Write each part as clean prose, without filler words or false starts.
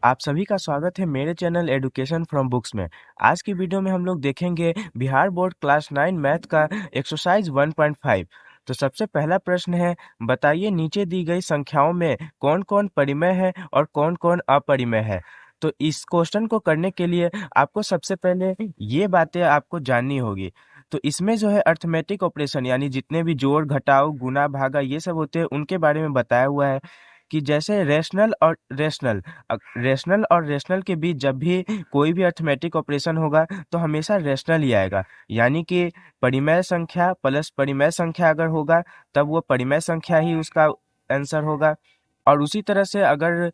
आप सभी का स्वागत है मेरे चैनल एजुकेशन फ्रॉम बुक्स में। आज की वीडियो में हम लोग देखेंगे बिहार बोर्ड क्लास 9 मैथ का एक्सरसाइज 1.5। तो सबसे पहला प्रश्न है, बताइए नीचे दी गई संख्याओं में कौन-कौन परिमेय है और कौन-कौन अपरिमेय है। तो इस क्वेश्चन को करने के लिए आपको सबसे पहले ये बातें आपको जाननी होगी। तो इसमें जो है अर्थमेटिक ऑपरेशन यानी जितने भी जोड़, घटाव, गुणा, भागा ये सब होते हैं उनके बारे में बताया हुआ है कि जैसे रेशनल और रेशनल के बीच जब भी कोई भी अर्थमेटिक ऑपरेशन होगा तो हमेशा रेशनल ही आएगा। यानी कि परिमेय संख्या प्लस परिमेय संख्या अगर होगा तब वो परिमेय संख्या ही उसका आंसर होगा। और उसी तरह से अगर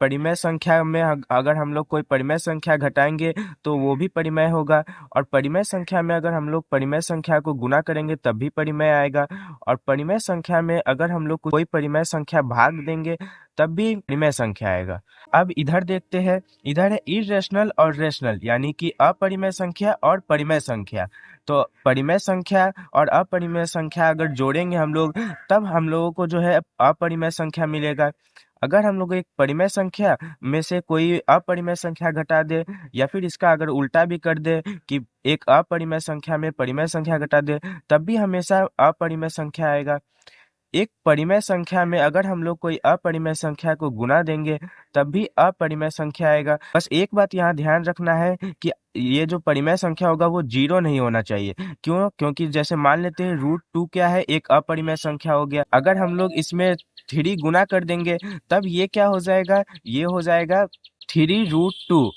परिमेय संख्या में अगर हम लोग कोई परिमेय संख्या घटाएंगे तो वो भी परिमेय होगा। और परिमेय संख्या में अगर हम लोग परिमेय संख्या को गुना करेंगे तब भी परिमेय आएगा। और परिमेय संख्या में अगर हम लोग कोई परिमेय संख्या भाग देंगे तब भी परिमेय संख्या आएगा। अब इधर देखते हैं, इधर है इरेशनल और रेशनल यानी कि अपरिमेय संख्या और परिमेय संख्या। तो परिमेय संख्या और अपरिमेय संख्या अगर जोड़ेंगे हम लोग तब हम लोगों को जो है अपरिमेय संख्या मिलेगा। अगर हम लोग एक परिमेय संख्या में से कोई अपरिमेय संख्या घटा दे या फिर इसका अगर उल्टा भी कर दे कि एक अपरिमेय संख्या में परिमेय संख्या घटा दे तब भी हमेशा अपरिमेय संख्या आएगा। एक परिमेय संख्या में अगर हम लोग कोई अपरिमेय संख्या को गुना देंगे तब भी अपरिमेय संख्या आएगा। बस एक बात यहाँ ध्यान रखना है कि ये जो परिमेय संख्या होगा वो जीरो नहीं होना चाहिए। क्यों? क्योंकि जैसे मान लेते हैं √2 क्या है, एक अपरिमेय संख्या हो गया। अगर हम लोग इसमें 3 गुना कर देंगे तब ये क्या हो जाएगा, ये हो जाएगा 3√2।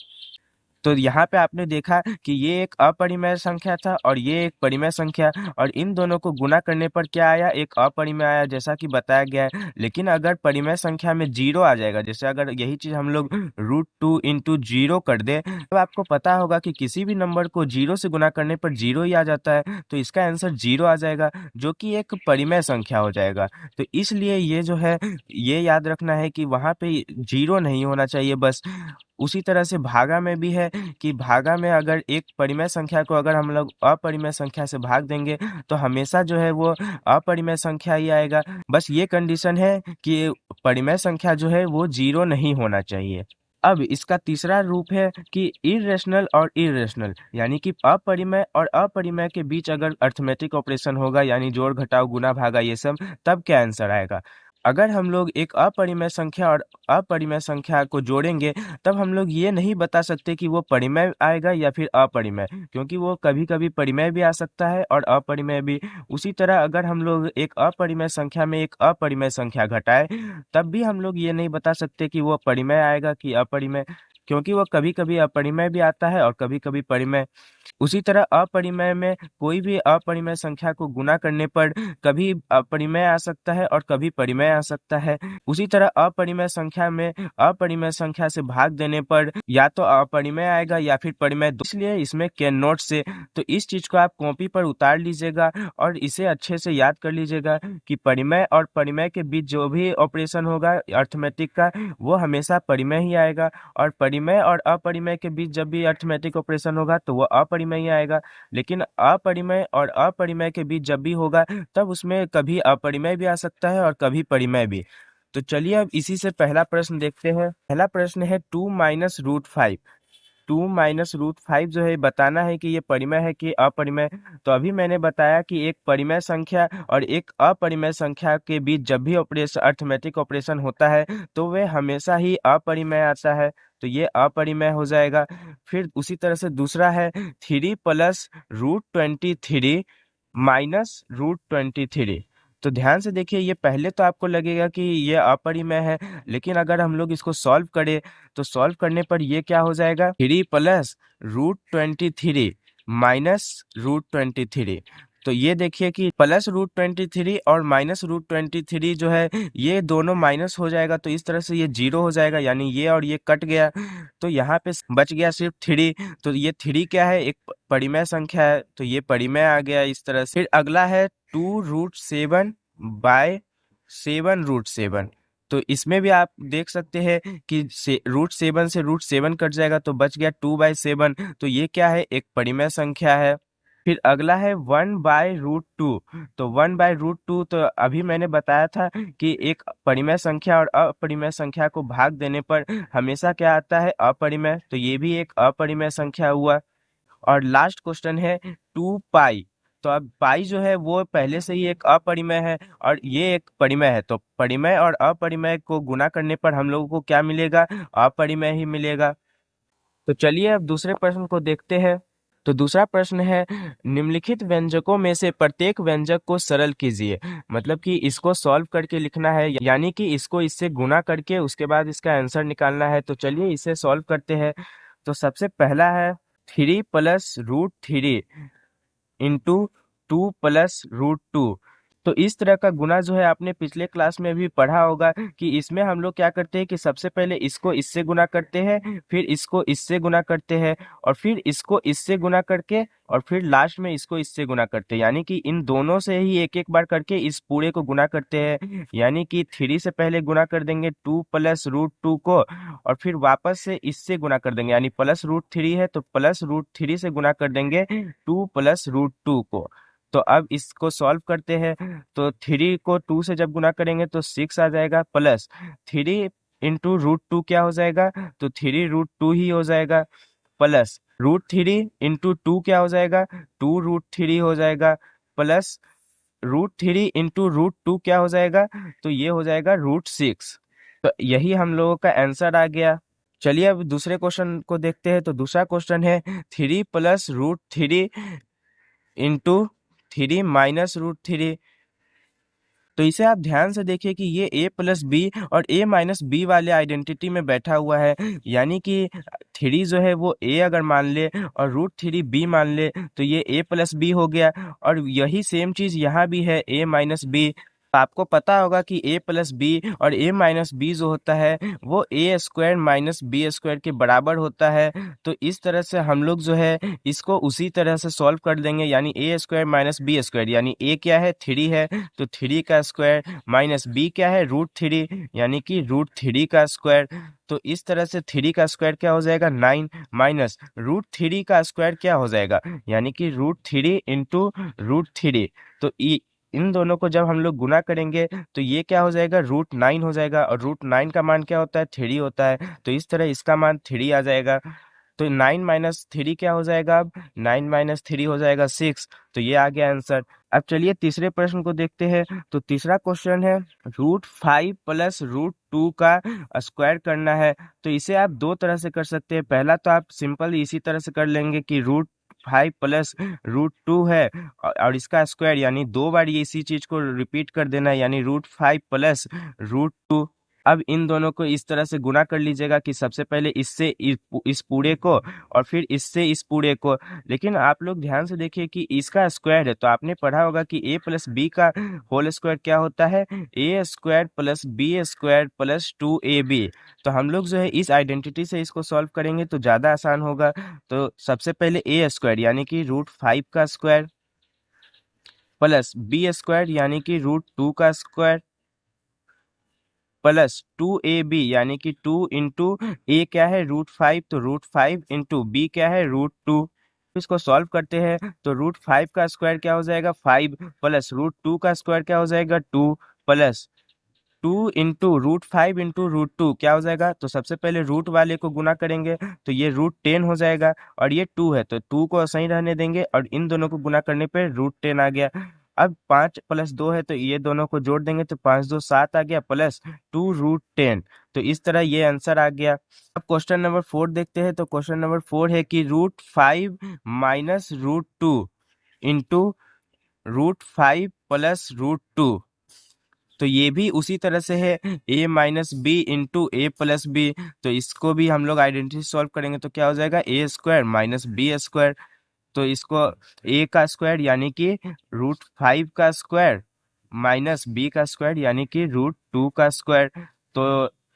तो यहाँ पे आपने देखा कि ये एक अपरिमेय संख्या था और ये एक परिमेय संख्या, और इन दोनों को गुना करने पर क्या आया, एक अपरिमेय आया जैसा कि बताया गया है। लेकिन अगर परिमेय संख्या में जीरो आ जाएगा, जैसे अगर यही चीज हम लोग √2 इंटू जीरो कर दे तो आपको पता होगा कि किसी भी नंबर को जीरो से गुना करने पर जीरो ही आ जाता है, तो इसका आंसर जीरो आ जाएगा जो कि एक परिमेय संख्या हो जाएगा। तो इसलिए ये जो है ये याद रखना है कि वहाँ पे जीरो नहीं होना चाहिए बस। उसी तरह से भागा में भी है कि भागा में अगर एक परिमेय संख्या को अगर हम लोग अपरिमेय संख्या से भाग देंगे तो हमेशा जो है वो अपरिमेय संख्या ही आएगा। बस ये कंडीशन है कि परिमेय संख्या जो है वो जीरो नहीं होना चाहिए। अब इसका तीसरा रूप है कि इरेशनल और इरेशनल यानी कि अपरिमेय और अपरिमेय के बीच अगर अर्थमेटिक ऑपरेशन होगा यानी जोड़, घटाव, गुना, भागा ये सब, तब क्या आंसर आएगा। अगर हम लोग एक अपरिमेय संख्या और अपरिमेय संख्या को जोड़ेंगे तब हम लोग ये नहीं बता सकते कि वो परिमेय आएगा या फिर अपरिमेय, क्योंकि वो कभी कभी परिमेय भी आ सकता है और अपरिमेय भी। उसी तरह अगर हम लोग एक अपरिमेय संख्या में एक अपरिमेय संख्या घटाए तब भी हम लोग ये नहीं बता सकते कि वो परिमेय आएगा कि अपरिमेय, क्योंकि वो कभी कभी अपरिमेय भी आता है और कभी कभी परिमेय। उसी तरह अपरिमेय में कोई भी अपरिमेय संख्या को गुना करने पर कभी अपरिमेय आ सकता है और कभी परिमेय आ सकता है। उसी तरह अपरिमेय संख्या में अपरिमेय संख्या से भाग देने पर या तो अपरिमेय आएगा या फिर परिमेय, इसलिए इसमें कैन नोट से। तो इस चीज को आप कॉपी पर उतार लीजिएगा और इसे अच्छे से याद कर लीजिएगा कि परिमेय और परिमेय के बीच जो भी ऑपरेशन होगा अर्थमेटिक का वो हमेशा परिमेय ही आएगा, और परिमेय और अपरिमेय के बीच जब भी अर्थमेटिक ऑपरेशन होगा तो वो अपरिमेय ही आएगा। लेकिन अपरिमेय और अपरिमेय के बीच जब भी होगा तब उसमें कभी अपरिमेय भी आ सकता है और कभी परिमेय भी। तो चलिए अब इसी से पहला प्रश्न देखते हैं। पहला प्रश्न है 2 माइनस √5। 2 माइनस √5 जो है बताना है कि ये परिमेय है कि अपरिमेय। तो अभी मैंने बताया कि एक परिमेय संख्या और एक अपरिमेय संख्या के बीच जब भी ऑपरेशन अर्थमेटिक ऑपरेशन होता है तो वे हमेशा ही अपरिमेय आता है, तो ये अपरिमेय हो जाएगा। फिर उसी तरह से दूसरा है 3 प्लस √23 माइनस √23। तो ध्यान से देखिए, ये पहले तो आपको लगेगा कि ये अपरिमेय है, लेकिन अगर हम लोग इसको सॉल्व करें तो सॉल्व करने पर ये क्या हो जाएगा, 3 प्लस √23 माइनस √23। तो ये देखिए कि प्लस √23 और माइनस √23 जो है ये दोनों माइनस हो जाएगा, तो इस तरह से ये जीरो हो जाएगा, यानी ये और ये कट गया तो यहाँ पे बच गया सिर्फ 3। तो ये 3 क्या है, एक परिमेय संख्या है, तो ये परिमेय आ गया इस तरह से। फिर अगला है 2√7 बाय 7√7। तो इसमें भी आप देख सकते हैं कि √7 से √7 कट जाएगा तो बच गया 2/7। तो ये क्या है, एक परिमेय संख्या है। फिर अगला है 1/√2। तो 1/√2 तो अभी मैंने बताया था कि एक परिमेय संख्या और अपरिमेय संख्या को भाग देने पर हमेशा क्या आता है, अपरिमेय। तो ये भी एक अपरिमेय संख्या हुआ। और लास्ट क्वेश्चन है 2 पाई। तो अब पाई जो है वो पहले से ही एक अपरिमेय है और ये एक परिमेय है, तो परिमेय और अपरिमेय को गुना करने पर हम लोगों को क्या मिलेगा, अपरिमेय ही मिलेगा। तो चलिए अब दूसरे प्रश्न को देखते हैं। तो दूसरा प्रश्न है, निम्नलिखित व्यंजकों में से प्रत्येक व्यंजक को सरल कीजिए। मतलब कि इसको सॉल्व करके लिखना है, यानी कि इसको इससे गुना करके उसके बाद इसका आंसर निकालना है। तो चलिए इसे सॉल्व करते हैं। तो सबसे पहला है 3 + √3 इंटू 2 + √2। तो इस तरह का गुना जो है आपने पिछले क्लास में भी पढ़ा होगा कि इसमें हम लोग क्या करते हैं कि सबसे पहले इसको इससे गुना करते हैं, फिर इसको इससे गुना करते हैं, और फिर इसको इससे गुना करके, और फिर लास्ट में इसको इससे गुना करते हैं। यानी कि इन दोनों से ही एक एक बार करके इस पूरे को गुना करते हैं। यानी कि 3 से पहले गुना कर देंगे 2 + √2 को, और फिर वापस से इससे गुना कर देंगे, यानी +√3 है तो +√3 से गुना कर देंगे 2 + √2 को। तो अब इसको सॉल्व करते हैं। तो 3 को 2 से जब गुना करेंगे तो 6 आ जाएगा, प्लस 3 × √2 क्या हो जाएगा, तो 3 √2 ही हो जाएगा, प्लस √3 × 2 क्या हो जाएगा, 2 √3 हो जाएगा, प्लस √3 × √2 क्या हो जाएगा, तो ये हो जाएगा √6। तो यही हम लोगों का आंसर आ गया। चलिए अब दूसरे क्वेश्चन को देखते हैं। तो दूसरा क्वेश्चन है 3 + √3 इंटू 3 - √3। तो इसे आप ध्यान से देखिए कि ये a + b और a - b वाले आइडेंटिटी में बैठा हुआ है। यानी कि 3 जो है वो a अगर मान ले और √3 b मान ले तो ये a + b हो गया। और यही सेम चीज यहाँ भी है, a - b। आपको पता होगा कि a + b और a - b जो होता है वो a² - b² के बराबर होता है। तो इस तरह से हम लोग जो है इसको उसी तरह से सॉल्व कर देंगे, यानी a² - b², यानी a क्या है, 3 है, तो 3 का स्क्वायर, माइनस b क्या है, √3, यानी कि √3 का स्क्वायर। तो इस तरह से 3 का स्क्वायर क्या हो जाएगा, 9, माइनस √3 का स्क्वायर क्या हो जाएगा, यानी कि √3 इंटू √3। तो इन दोनों को जब हम लोग गुना करेंगे तो ये क्या हो जाएगा, √9 हो जाएगा, और √9 का मान क्या होता है, 3 होता है। तो इस तरह इसका मान 3 आ जाएगा। तो 9 - 3 क्या हो जाएगा, अब 9 - 3 हो जाएगा 6। तो ये आ गया आंसर। अब चलिए तीसरे प्रश्न को देखते हैं। तो तीसरा क्वेश्चन है √5 + √2 का स्क्वायर करना है। तो इसे आप दो तरह से कर सकते हैं। पहला तो आप सिंपल इसी तरह से कर लेंगे कि √5 + √2 है, और इसका स्क्वायर, यानी दो बार ये इसी चीज को रिपीट कर देना है, यानी √5 + √2। अब इन दोनों को इस तरह से गुना कर लीजिएगा कि सबसे पहले इससे इस पूरे को, और फिर इससे इस पूरे को। लेकिन आप लोग ध्यान से देखिए कि इसका स्क्वायर है, तो आपने पढ़ा होगा कि a + b का होल स्क्वायर क्या होता है, a² + b² + 2ab। तो हम लोग जो है इस आइडेंटिटी से इसको सॉल्व करेंगे तो ज़्यादा आसान होगा। तो सबसे पहले a² यानी कि √5 का स्क्वायर, प्लस b² यानी कि √2 का स्क्वायर, प्लस 2ab यानी कि 2 इंटू ए क्या है, √5, तो √5 इंटू बी क्या है, √2। इसको सॉल्व करते हैं तो √5 का स्क्वायर क्या हो जाएगा, 5, प्लस √2 का स्क्वायर क्या हो जाएगा, 2, प्लस 2 इंटू √5 इंटू √2 क्या हो जाएगा। तो सबसे पहले रूट वाले को गुना करेंगे तो ये √10 हो जाएगा, और ये 2 है तो 2 को सही रहने देंगे, और इन दोनों को गुना करने पे √10 आ गया। अब 5 + 2 है तो ये दोनों को जोड़ देंगे तो 5 2 7 आ गया, प्लस 2 √10। तो इस तरह ये आंसर आ गया। अब क्वेश्चन नंबर 4 देखते हैं। तो क्वेश्चन नंबर 4 है कि √5 - √2 इंटू √5 + √2। तो ये भी उसी तरह से है, a - b into a + b। तो इसको भी हम लोग आइडेंटिटी सॉल्व करेंगे तो क्या हो जाएगा, a² - b²। तो इसको a का स्क्वायर यानी कि √5 का स्क्वायर माइनस b का स्क्वायर यानी कि √2 का स्क्वायर। तो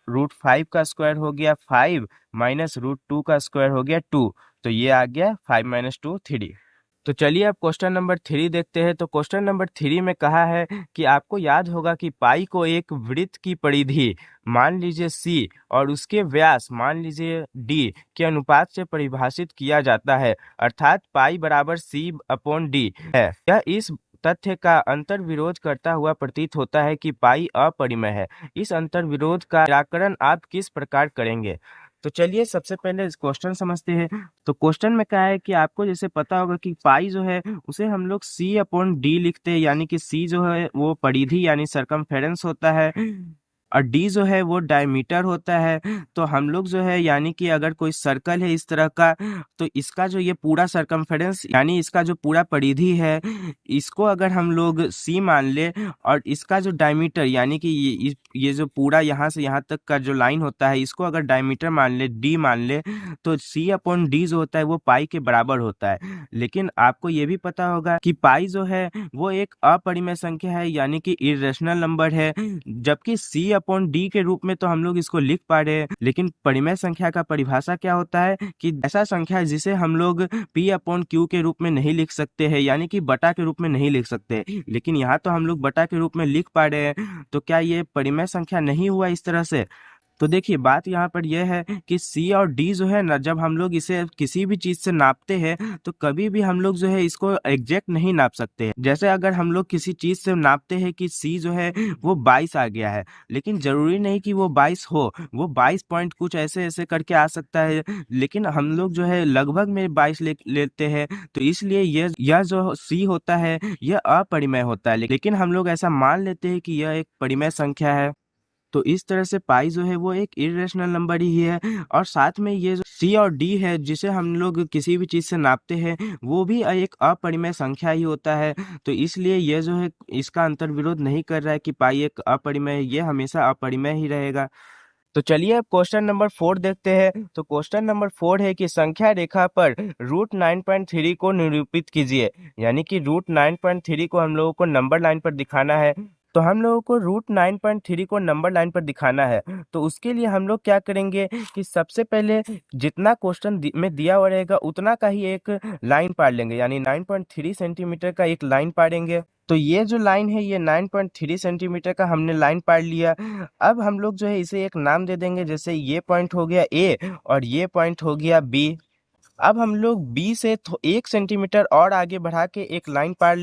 √5 का स्क्वायर हो गया 5, माइनस √2 का स्क्वायर हो गया 2। तो ये आ गया 5 - 2 3। तो चलिए अब क्वेश्चन नंबर 3 देखते हैं। तो क्वेश्चन नंबर 3 में कहा है कि आपको याद होगा कि पाई को एक वृत्त की परिधि मान लीजिए सी और उसके व्यास मान लीजिए डी के अनुपात से परिभाषित किया जाता है, अर्थात पाई बराबर सी अपॉन डी है। यह इस तथ्य का अंतर्विरोध करता हुआ प्रतीत होता है कि पाई अपरिमेय है। इस अंतर्विरोध का निराकरण आप किस प्रकार करेंगे? तो चलिए सबसे पहले इस क्वेश्चन समझते हैं। तो क्वेश्चन में क्या है कि आपको जैसे पता होगा कि पाई जो है उसे हम लोग सी अपॉन डी लिखते हैं, यानी कि सी जो है वो परिधि यानी सरकमफेरेंस होता है और डी जो है वो डायमीटर होता है। तो हम लोग जो है यानी कि अगर कोई सर्कल है इस तरह का, तो इसका जो ये पूरा सरकमफेरेंस यानी इसका जो पूरा परिधि है इसको अगर हम लोग सी मान ले और इसका जो डायमीटर यानी कि ये जो पूरा यहाँ से यहाँ तक का जो लाइन होता है इसको अगर डायमीटर मान ले डी मान ले, तो सी अपॉन डी जो होता है वो पाई के बराबर होता है। लेकिन आपको ये भी पता होगा कि पाई जो है वो एक अपरिमेय संख्या है यानी कि इरेशनल नंबर है, जबकि सी अपॉन डी के रूप में तो हम लोग इसको लिख पा रहे हैं। लेकिन परिमेय संख्या का परिभाषा क्या होता है कि ऐसा संख्या है जिसे हम लोग पी अपॉन क्यू के रूप में नहीं लिख सकते हैं, यानी कि बटा के रूप में नहीं लिख सकते। लेकिन यहाँ तो हम लोग बटा के रूप में लिख पा रहे हैं, तो क्या ये परिमेय संख्या नहीं हुआ इस तरह से? तो देखिए बात यहाँ पर यह है कि सी और डी जो है ना, जब हम लोग इसे किसी भी चीज से नापते हैं तो कभी भी हम लोग जो है इसको एग्जैक्ट नहीं नाप सकते हैं। जैसे अगर हम लोग किसी चीज से नापते हैं कि सी जो है वो 22 आ गया है, लेकिन जरूरी नहीं कि वो 22 हो, वो 22 पॉइंट कुछ ऐसे ऐसे करके आ सकता है, लेकिन हम लोग जो है लगभग में 22 लेते हैं। तो इसलिए यह जो सी होता है यह अपरिमेय होता है, लेकिन हम लोग ऐसा मान लेते हैं कि यह एक परिमेय संख्या है। तो इस तरह से पाई जो है वो एक इरेशनल नंबर ही है, और साथ में ये जो सी और डी है जिसे हम लोग किसी भी चीज से नापते हैं वो भी एक अपरिमेय संख्या ही होता है। तो इसलिए ये जो है इसका अंतर्विरोध नहीं कर रहा है कि पाई एक अपरिमेय है, ये हमेशा अपरिमेय ही रहेगा। तो चलिए अब क्वेश्चन नंबर 4 देखते हैं। तो क्वेश्चन नंबर 4 है कि संख्या रेखा पर रूट 9.3 को निरूपित कीजिए, यानी कि रूट 9.3 को हम लोगों को नंबर लाइन पर दिखाना है। तो हम लोगों को रूट 9.3 को नंबर लाइन पर दिखाना है, तो उसके लिए हम लोग क्या करेंगे कि सबसे पहले जितना क्वेश्चन में दिया हुआ रहेगा उतना का ही एक लाइन पाड़ लेंगे, यानी 9.3 सेंटीमीटर का एक लाइन पाड़ेंगे। तो ये जो लाइन है ये 9.3 सेंटीमीटर का हमने लाइन पाड़ लिया। अब हम लोग जो है इसे एक नाम दे देंगे, जैसे ये पॉइंट हो गया ए और ये पॉइंट हो गया बी। अब हम लोग बी से 1 सेंटीमीटर और आगे बढ़ा के एक लाइन पाड़,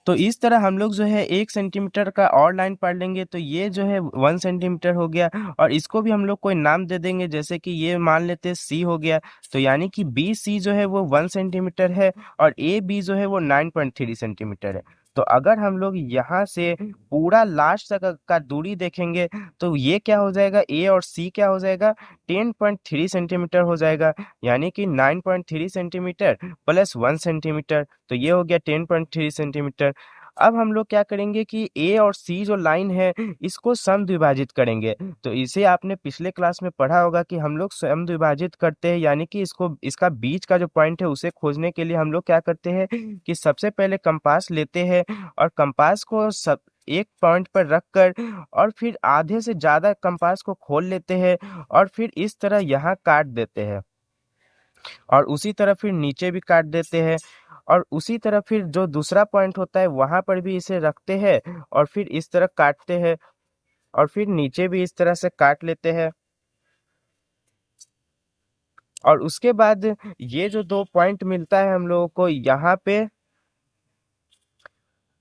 तो इस तरह हम लोग जो है 1 सेंटीमीटर का और लाइन पाड़ लेंगे। तो ये जो है 1 सेंटीमीटर हो गया, और इसको भी हम लोग कोई नाम दे देंगे, जैसे कि ये मान लेते हैं सी हो गया। तो यानी कि बी सी जो है वो 1 सेंटीमीटर है और ए बी जो है वो 9.3 सेंटीमीटर है। तो अगर हम लोग यहाँ से पूरा लास्ट तक का दूरी देखेंगे तो ये क्या हो जाएगा, ए और सी क्या हो जाएगा, 10.3 सेंटीमीटर हो जाएगा, यानी कि 9.3 सेंटीमीटर प्लस 1 सेंटीमीटर, तो ये हो गया 10.3 सेंटीमीटर। अब हम लोग क्या करेंगे कि ए और सी जो लाइन है इसको समद्विभाजित करेंगे। तो इसे आपने पिछले क्लास में पढ़ा होगा कि हम लोग समद्विभाजित करते हैं, यानी कि इसका बीच का जो पॉइंट है उसे खोजने के लिए हम लोग क्या करते हैं कि सबसे पहले कंपास लेते हैं और कंपास को सब एक पॉइंट पर रखकर और फिर आधे से ज्यादा कंपास को खोल लेते हैं और फिर इस तरह यहाँ काट देते हैं, और उसी तरह फिर नीचे भी काट देते हैं, और उसी तरह फिर जो दूसरा पॉइंट होता है वहां पर भी इसे रखते हैं और फिर इस तरह काटते हैं, और फिर नीचे भी इस तरह से काट लेते हैं। और उसके बाद ये जो 2 पॉइंट मिलता है हम लोगों को यहाँ पे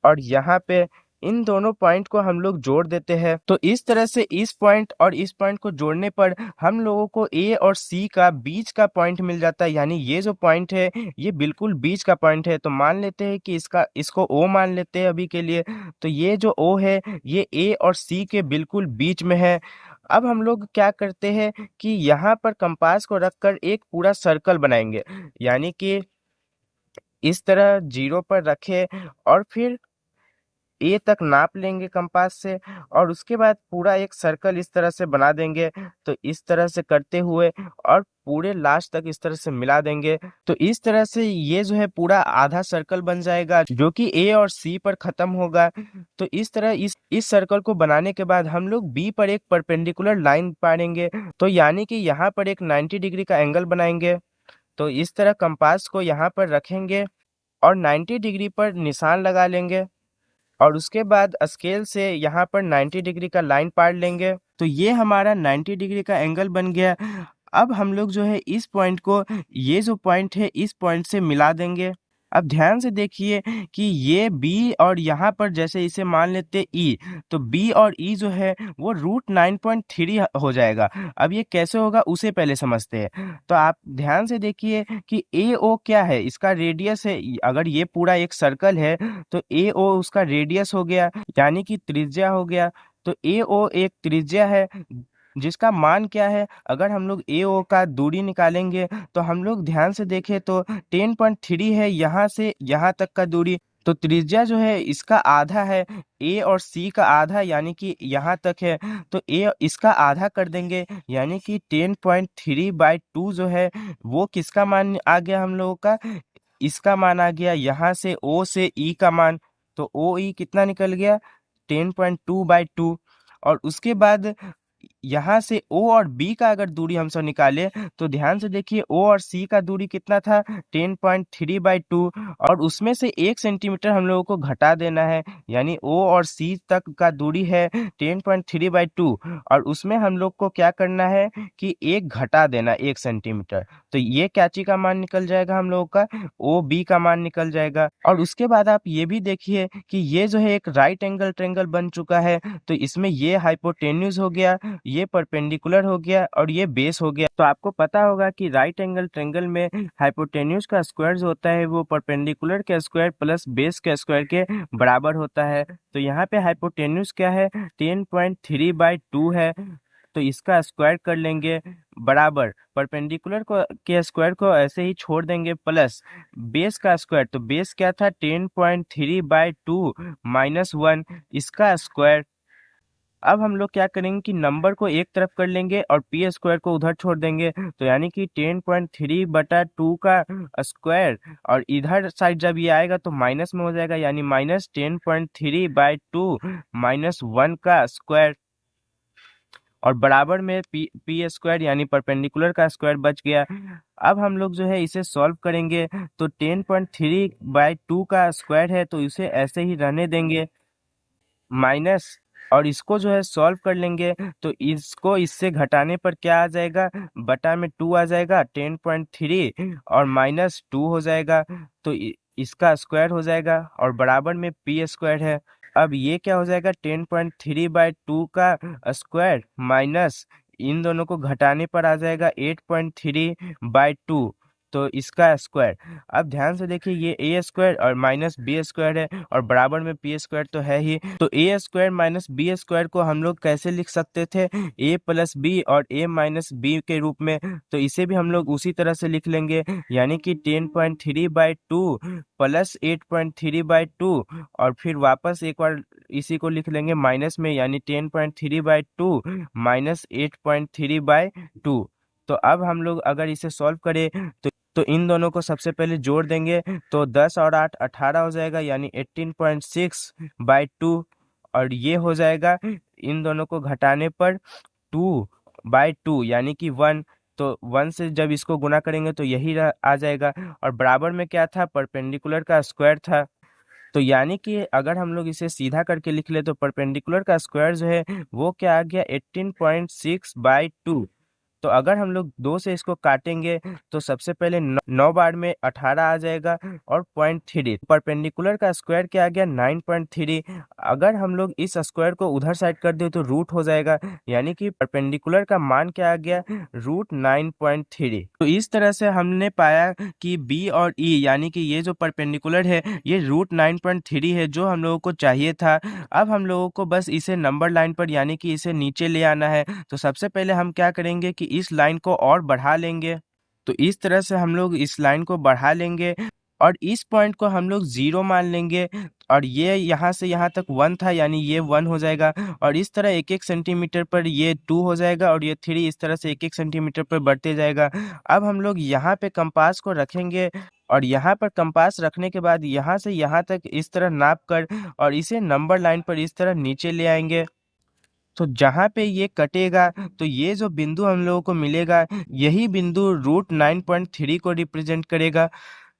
और यहाँ पे, इन दोनों पॉइंट को हम लोग जोड़ देते हैं। तो इस तरह से इस पॉइंट और इस पॉइंट को जोड़ने पर हम लोगों को ए और सी का बीच का पॉइंट मिल जाता है, यानी ये जो पॉइंट है ये बिल्कुल बीच का पॉइंट है। तो मान लेते हैं कि इसको ओ मान लेते हैं अभी के लिए। तो ये जो ओ है ये ए और सी के बिल्कुल बीच में है। अब हम लोग क्या करते हैं कि यहाँ पर कंपास को रखकर एक पूरा सर्कल बनाएंगे, यानी कि इस तरह जीरो पर रखे और फिर ए तक नाप लेंगे कंपास से, और उसके बाद पूरा एक सर्कल इस तरह से बना देंगे। तो इस तरह से करते हुए और पूरे लास्ट तक इस तरह से मिला देंगे। तो इस तरह से ये जो है पूरा आधा सर्कल बन जाएगा जो कि ए और सी पर खत्म होगा। तो इस तरह इस सर्कल को बनाने के बाद हम लोग बी पर एक परपेंडिकुलर लाइन पाड़ेंगे, तो यानी कि यहाँ पर एक 90 डिग्री का एंगल बनाएंगे। तो इस तरह कंपास को यहाँ पर रखेंगे और 90 डिग्री पर निशान लगा लेंगे और उसके बाद स्केल से यहाँ पर 90 डिग्री का लाइन पाड़ लेंगे। तो ये हमारा 90 डिग्री का एंगल बन गया। अब हम लोग जो है इस पॉइंट को, ये जो पॉइंट है इस पॉइंट से मिला देंगे। अब ध्यान से देखिए कि ये बी और यहाँ पर जैसे इसे मान लेते ई, तो बी और ई जो है वो √9.3 हो जाएगा। अब ये कैसे होगा उसे पहले समझते हैं। तो आप ध्यान से देखिए कि ए ओ क्या है, इसका रेडियस है। अगर ये पूरा एक सर्कल है तो ए ओ उसका रेडियस हो गया, यानी कि त्रिज्या हो गया। तो ए ओ एक त्रिज्या है जिसका मान क्या है, अगर हम लोग ए ओ का दूरी निकालेंगे तो हम लोग ध्यान से देखें तो 10.3 है यहाँ से यहाँ तक का दूरी। तो त्रिज्या जो है इसका आधा है, ए और सी का आधा यानी कि यहाँ तक है। तो ए इसका आधा कर देंगे यानी कि 10.3/2 जो है वो किसका मान आ गया हम लोगों का, इसका मान आ गया यहाँ से ओ से ई का मान। तो ओ ई कितना निकल गया, 10.2/2। और उसके बाद यहाँ से ओ और बी का अगर दूरी हम सब निकाले तो ध्यान से देखिए ओ और सी का दूरी कितना था, 10.3/2। और उसमें से 1 सेंटीमीटर हम लोगों को घटा देना है, यानी ओ और सी तक का दूरी है 10.3/2। और उसमें हम लोग को क्या करना है कि एक घटा देना 1 सेंटीमीटर। तो ये क्या चीज का मान निकल जाएगा हम लोगों का, ओ बी का मान निकल जाएगा। और उसके बाद आप ये भी देखिए कि ये जो है एक राइट एंगल ट्रायंगल बन चुका है। तो इसमें ये हाइपोटेन्यूज हो गया, ये परपेंडिकुलर हो गया और ये बेस हो गया। तो आपको पता होगा कि राइट एंगल ट्रायंगल में हाइपोटेन्यूज का स्क्वायर जो होता है वो परपेंडिकुलर के स्क्वायर प्लस बेस के स्क्वायर के बराबर होता है। तो यहाँ पे हाइपोटेन्यूज क्या है, 10.3/2 है। तो इसका स्क्वायर कर लेंगे बराबर परपेंडिकुलर को के स्क्वायर को ऐसे ही छोड़ देंगे प्लस बेस का स्क्वायर। तो बेस क्या था, 10.3/2 -1, इसका स्क्वायर। अब हम लोग क्या करेंगे कि नंबर को एक तरफ कर लेंगे और पी स्क्वायर को उधर छोड़ देंगे। तो यानी कि 10.3/2 का स्क्वायर, और इधर साइड जब ये आएगा तो माइनस में हो जाएगा, यानी -10.3/2 -1 का स्क्वायर। और बराबर में पी स्क्वायर यानी परपेंडिकुलर का स्क्वायर बच गया। अब हम लोग जो है इसे सॉल्व करेंगे। तो 10.3/2 का स्क्वायर है तो इसे ऐसे ही रहने देंगे माइनस, और इसको जो है सॉल्व कर लेंगे। तो इसको इससे घटाने पर क्या आ जाएगा, बटा में 2 आ जाएगा, 10.3 और -2 हो जाएगा। तो इसका स्क्वायर हो जाएगा और बराबर में पी स्क्वायर है। अब ये क्या हो जाएगा, 10.3/2 का स्क्वायर माइनस इन दोनों को घटाने पर आ जाएगा 8.3/2, तो इसका स्क्वायर। अब ध्यान से देखिए ये ए स्क्वायर और माइनस बी स्क्वायर है और बराबर में पी स्क्वायर तो है ही। तो ए स्क्वायर माइनस बी स्क्वायर को हम लोग कैसे लिख सकते थे, ए प्लस बी और ए माइनस बी के रूप में। तो इसे भी हम लोग उसी तरह से लिख लेंगे, यानी कि 10.3/2 प्लस 8.3/2 और फिर वापस एक बार इसी को लिख लेंगे माइनस में, यानी 10.3/2 -8.3/2। तो अब हम लोग अगर इसे सॉल्व करें तो इन दोनों को सबसे पहले जोड़ देंगे। तो 10 और 8 18 हो जाएगा, यानी 18.6/2। और ये हो जाएगा इन दोनों को घटाने पर 2/2 यानी कि 1। तो 1 से जब इसको गुना करेंगे तो यही आ जाएगा। और बराबर में क्या था, परपेंडिकुलर का स्क्वायर था। तो यानी कि अगर हम लोग इसे सीधा करके लिख ले तो परपेंडिकुलर का स्क्वायर जो है वो क्या आ गया, 18.6/2। तो अगर हम लोग 2 से इसको काटेंगे तो सबसे पहले 9 बार में 18 आ जाएगा और 0.3। परपेंडिकुलर का स्क्वायर क्या आ गया, 9.3। अगर हम लोग इस स्क्वायर को उधर साइड कर दे तो रूट हो जाएगा, यानी कि परपेंडिकुलर का मान क्या आ गया, √9.3। तो इस तरह से हमने पाया कि बी और ई यानी कि ये जो परपेंडिकुलर है ये √9.3 है जो हम लोगों को चाहिए था। अब हम लोगों को बस इसे नंबर लाइन पर यानी कि इसे नीचे ले आना है। तो सबसे पहले हम क्या करेंगे कि इस लाइन को और बढ़ा लेंगे। तो इस तरह से हम लोग इस लाइन को बढ़ा लेंगे और इस पॉइंट को हम लोग 0 मान लेंगे। और ये यहाँ से यहाँ तक 1 था, यानी ये 1 हो जाएगा। और इस तरह 1-1 सेंटीमीटर पर ये 2 हो जाएगा और ये 3 इस तरह से 1-1 सेंटीमीटर पर बढ़ते जाएगा। अब हम लोग यहाँ पे कंपास को रखेंगे और यहाँ पर कंपास रखने के बाद यहाँ से यहाँ तक इस तरह नाप कर और इसे नंबर लाइन पर इस तरह नीचे ले आएंगे। तो जहाँ पे ये कटेगा तो ये जो बिंदु हम लोगों को मिलेगा यही बिंदु √9.3 को रिप्रेजेंट करेगा।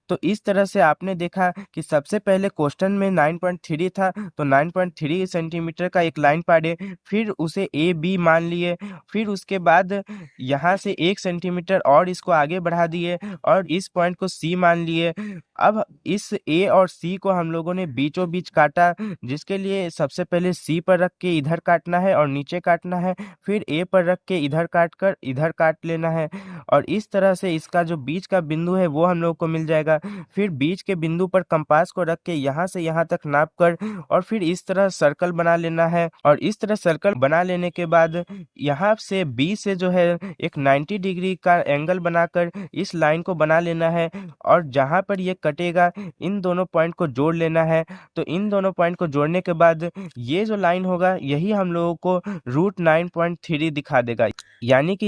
तो इस तरह से आपने देखा कि सबसे पहले क्वेश्चन में 9.3 था, तो 9.3 सेंटीमीटर का एक लाइन पाड़े, फिर उसे ए बी मान लिए, फिर उसके बाद यहाँ से 1 सेंटीमीटर और इसको आगे बढ़ा दिए और इस पॉइंट को सी मान लिए। अब इस ए और सी को हम लोगों ने बीचों बीच काटा, जिसके लिए सबसे पहले सी पर रख के इधर काटना है और नीचे काटना है, फिर ए पर रख के इधर काट कर इधर काट लेना है, और इस तरह से इसका जो बीच का बिंदु है वो हम लोग को मिल जाएगा। फिर बीच के बिंदु पर कंपास को रख के यहाँ से यहाँ तक नाप कर और फिर इस तरह सर्कल बना लेना है, और इस तरह सर्कल बना लेने के बाद यहाँ से बी से जो है एक 90 डिग्री का एंगल बनाकर इस लाइन को बना लेना है, और जहाँ पर ये कटेगा इन दोनों पॉइंट को जोड़ लेना है। तो इन दोनों पॉइंट को जोड़ने के बाद ये जो लाइन होगा यही हम लोगों को √9.3 दिखा देगा, यानी कि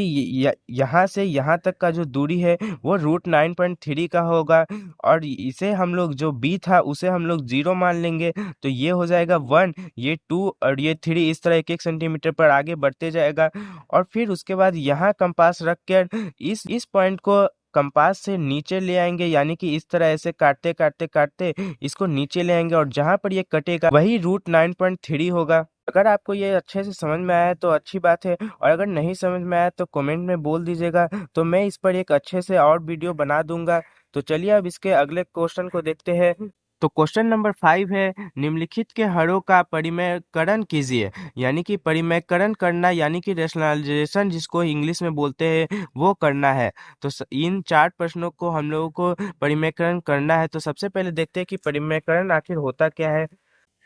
यहाँ से यहाँ तक का जो दूरी है वो √9.3 का होगा, और इसे हम लोग जो बी था उसे हम लोग 0 मान लेंगे, तो ये हो जाएगा 1, ये 2 और ये 3, इस तरह 1-1 सेंटीमीटर पर आगे बढ़ते जाएगा। और फिर उसके बाद यहाँ कंपास रख कर इस पॉइंट को कंपास से नीचे ले आएंगे, यानी कि इस तरह ऐसे काटते काटते काटते इसको नीचे ले आएंगे, और जहां पर ये कटेगा वही √9.3 होगा। अगर आपको ये अच्छे से समझ में आया तो अच्छी बात है, और अगर नहीं समझ में आया तो कमेंट में बोल दीजिएगा, तो मैं इस पर एक अच्छे से और वीडियो बना दूंगा। तो चलिए अब इसके अगले क्वेश्चन को देखते हैं। तो क्वेश्चन नंबर 5 है, निम्नलिखित के हरों का परिमेयकरण कीजिए, यानी कि परिमेयकरण करना यानी कि रेशनलाइजेशन जिसको इंग्लिश में बोलते हैं वो करना है। तो इन 4 प्रश्नों को हम लोगों को परिमेयकरण करना है। तो सबसे पहले देखते हैं कि परिमेयकरण आखिर होता क्या है।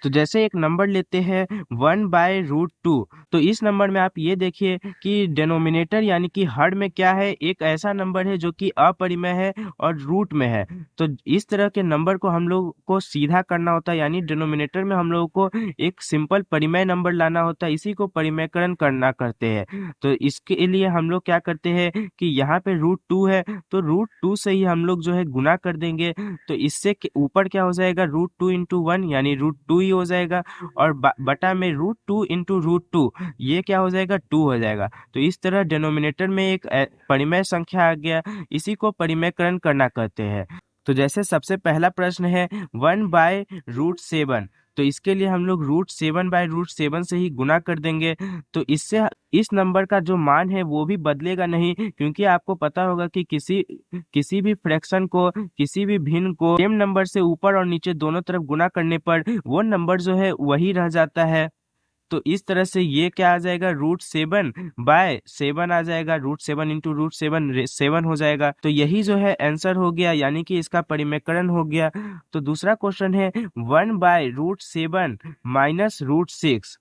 तो जैसे एक नंबर लेते हैं 1/√2, तो इस नंबर में आप ये देखिए कि डिनोमिनेटर यानी कि हर में क्या है, एक ऐसा नंबर है जो कि अपरिमेय है और रूट में है। तो इस तरह के नंबर को हम लोग को सीधा करना होता है, यानी डिनोमिनेटर में हम लोग को एक सिंपल परिमेय नंबर लाना होता है, इसी को परिमेयकरण करना करते हैं। तो इसके लिए हम लोग क्या करते हैं कि यहाँ पे √2 है, तो √2 से ही हम लोग जो है गुना कर देंगे, तो इससे ऊपर क्या हो जाएगा √2 × 1 यानी √2 ही हो जाएगा, और बटा में √2 × √2 ये क्या हो जाएगा 2 हो जाएगा। तो इस तरह डिनोमिनेटर में एक परिमेय संख्या आ गया, इसी को परिमेयकरण करना कहते हैं। तो जैसे सबसे पहला प्रश्न है 1/√7, तो इसके लिए हम लोग √7/√7 से ही गुना कर देंगे, तो इससे इस नंबर का जो मान है वो भी बदलेगा नहीं, क्योंकि आपको पता होगा कि किसी भी फ्रैक्शन को, किसी भी भिन्न को सेम नंबर से ऊपर और नीचे दोनों तरफ गुना करने पर वो नंबर जो है वही रह जाता है। तो इस तरह से ये क्या आ जाएगा √7/7 आ जाएगा, √7 × √7 7 हो जाएगा। तो यही जो है आंसर हो गया, यानी कि इसका परिमेयकरण हो गया। तो दूसरा क्वेश्चन है 1/√7 -√6,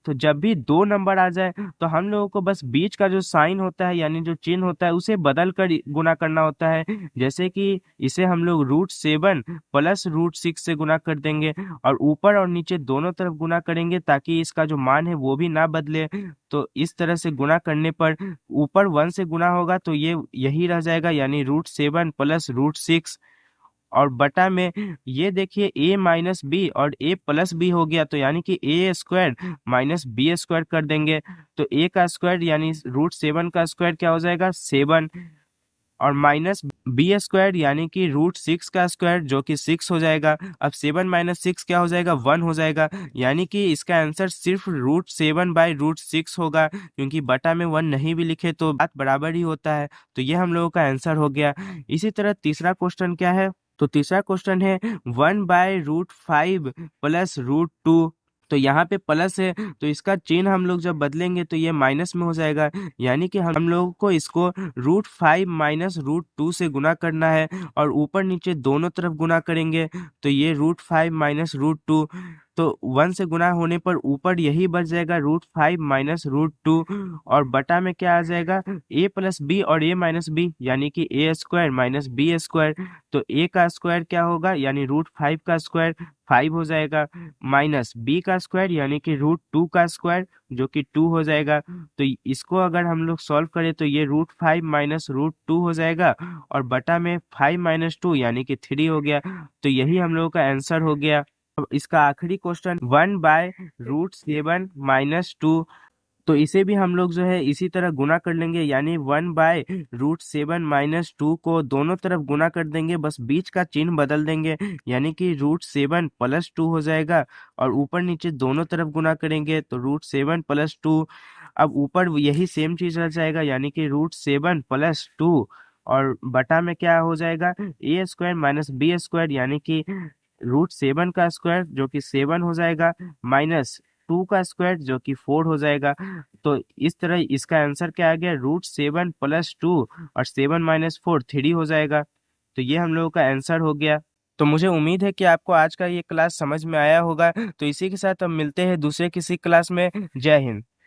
तो जब भी दो नंबर आ जाए तो हम लोगों को बस बीच का जो साइन होता है यानी जो चिन्ह होता है उसे बदल कर गुना करना होता है। जैसे कि इसे हम लोग √7 + √6 से गुना कर देंगे, और ऊपर और नीचे दोनों तरफ गुना करेंगे ताकि इसका जो मान है वो भी ना बदले। तो इस तरह से गुना करने पर ऊपर 1 से गुना होगा तो ये यही रह जाएगा, यानी √7 + √6, और बटा में ये देखिए a-b और a+b हो गया, तो यानी कि a² - b² कर देंगे। तो a का स्क्वायर यानी √7 का स्क्वायर क्या हो जाएगा 7, और -b² यानी कि √6 का स्क्वायर जो कि 6 हो जाएगा। अब 7 - 6 क्या हो जाएगा 1 हो जाएगा, यानी कि इसका आंसर सिर्फ √7/√6 होगा, क्योंकि बटा में 1 नहीं भी लिखे तो बात बराबर ही होता है। तो ये हम लोगों का आंसर हो गया। इसी तरह तीसरा क्वेश्चन क्या है, तो तीसरा क्वेश्चन है 1/√5 + √2, तो यहाँ पे प्लस है तो इसका चिन्ह हम लोग जब बदलेंगे तो ये माइनस में हो जाएगा, यानी कि हम लोगों को इसको √5 - √2 से गुना करना है, और ऊपर नीचे दोनों तरफ गुना करेंगे तो ये √5 - √2, तो 1 से गुना होने पर ऊपर यही बच जाएगा √5 - √2, और बटा में क्या आ जाएगा a+b और a-b यानी कि a² - b², तो a का स्क्वायर क्या होगा यानी √5 का स्क्वायर 5 हो जाएगा, माइनस b का स्क्वायर यानी कि √2 का स्क्वायर जो कि 2 हो जाएगा। तो इसको अगर हम लोग सॉल्व करें तो ये √5 - √2 हो जाएगा, और बटा में 5 - 2 यानी कि 3 हो गया। तो यही हम लोगों का आंसर हो गया। अब इसका आखिरी क्वेश्चन 1/√7 - 2, तो इसे भी हम लोग जो है इसी तरह गुना कर लेंगे, यानी 1/√7 - 2 को दोनों तरफ गुना कर देंगे, बस बीच का चिन्ह बदल देंगे, यानी कि √7 + 2 हो जाएगा। और ऊपर नीचे दोनों तरफ गुना करेंगे तो √7 + 2। अब ऊपर यही सेम चीज रह जाएगा, यानी कि √7 + 2। और बटा में क्या हो जाएगा, a² - b², यानी कि √7 का स्क्वायर जो कि 7 हो जाएगा, -2 का स्क्वायर जो कि 4 हो जाएगा। तो इस तरह इसका आंसर क्या आ गया, √7 + 2, और 7 - 4 3 हो जाएगा। तो ये हम लोगों का आंसर हो गया। तो मुझे उम्मीद है कि आपको आज का ये क्लास समझ में आया होगा। तो इसी के साथ हम मिलते हैं दूसरे किसी क्लास में। जय हिंद।